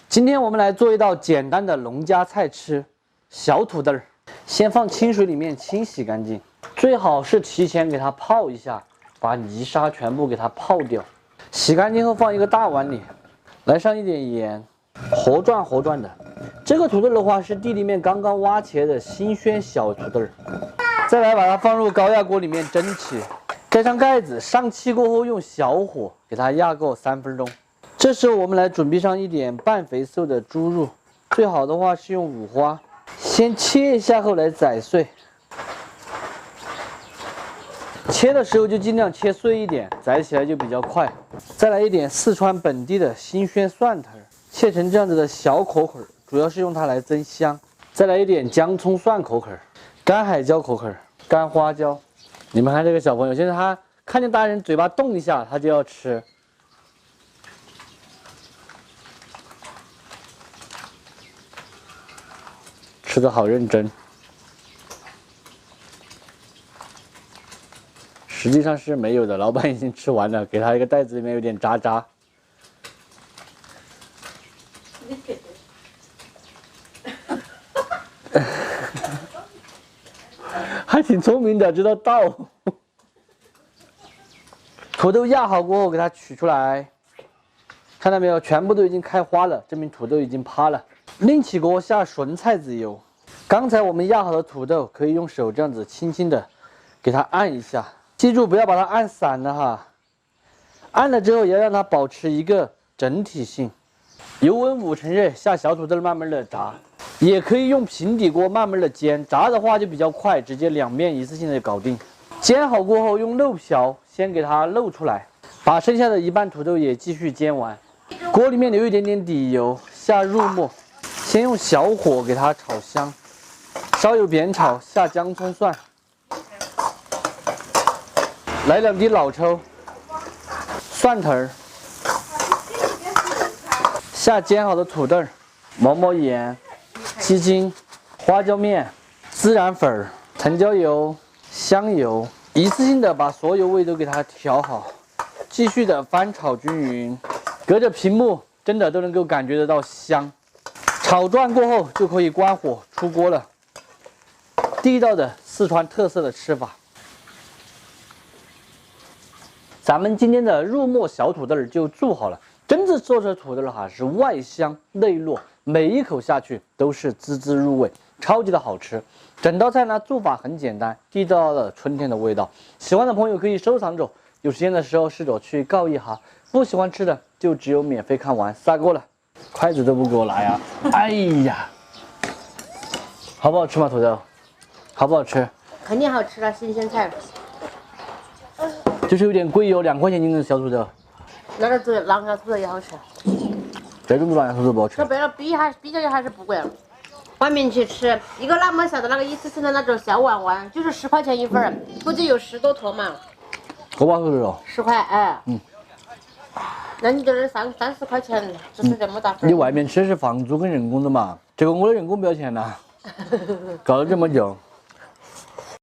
今天我们来做一道简单的农家菜吃——小土豆儿。先放清水里面清洗干净，最好是提前给它泡一下，把泥沙全部给它泡掉。洗干净后放一个大碗里，来上一点盐，和转的。这个土豆的话是地里面刚刚挖起来的新鲜小土豆儿。再来把它放入高压锅里面蒸起，盖上盖子，上气过后用小火给它压个3分钟。这时候我们来准备上一点半肥瘦的猪肉，最好的话是用五花，先切一下后来宰碎。切的时候就尽量切碎一点，宰起来就比较快。再来一点四川本地的新鲜蒜头，切成这样子的小口口，主要是用它来增香。再来一点姜葱蒜口口，干海椒口口，干花椒。你们看这个小朋友，现在他看见大人嘴巴动一下，他就要吃。吃得好认真，实际上是没有的，老板已经吃完了，给他一个袋子，里面有点渣渣。还挺聪明的，知道倒。土豆压好过后，给它取出来，看到没有？全部都已经开花了，证明土豆已经趴了。另起锅下纯菜籽油，刚才我们压好的土豆可以用手这样子轻轻的给它按一下，记住不要把它按散了哈。按了之后也要让它保持一个整体性。油温5成热，下小土豆慢慢的炸，也可以用平底锅慢慢的煎，炸的话就比较快，直接2面一次性的搞定。煎好过后用漏瓢先给它漏出来，把剩下的一半土豆也继续煎完。锅里面留一点点底油，下肉末。先用小火给它炒香，稍有煸炒，下姜葱蒜，来2滴老抽，蒜头儿，下煎好的土豆，抹盐，鸡精，花椒面，孜然粉，藤椒油，香油，一次性的把所有味都给它调好，继续的翻炒均匀，隔着屏幕真的都能够感觉得到香。炒转过后就可以关火出锅了。地道的四川特色的吃法。咱们今天的肉末小土豆就做好了。真正做出的土豆哈是外香内糯，每一口下去都是滋滋入味，超级的好吃。整道菜呢做法很简单，地道的春天的味道。喜欢的朋友可以收藏着，有时间的时候试着去告一下。不喜欢吃的就只有免费看完撒锅了。筷子都不给我拿呀！哎呀，好不好吃嘛？土豆，好不好吃？肯定好吃了，新鲜菜。就是有点贵哟，2块钱一根小土豆。那个做狼牙土豆也好吃。这种狼牙土豆不好吃。说白了，比较还是不贵。外面去吃一个那么小的那个一次性的那种小碗碗，就是10块钱一份，估计有10多坨嘛。多少土豆？10块，哎。那你这儿30块钱，只是这么大份。你外面吃是房租跟人工的嘛？这个我的人工不要钱呐，搞了这么久。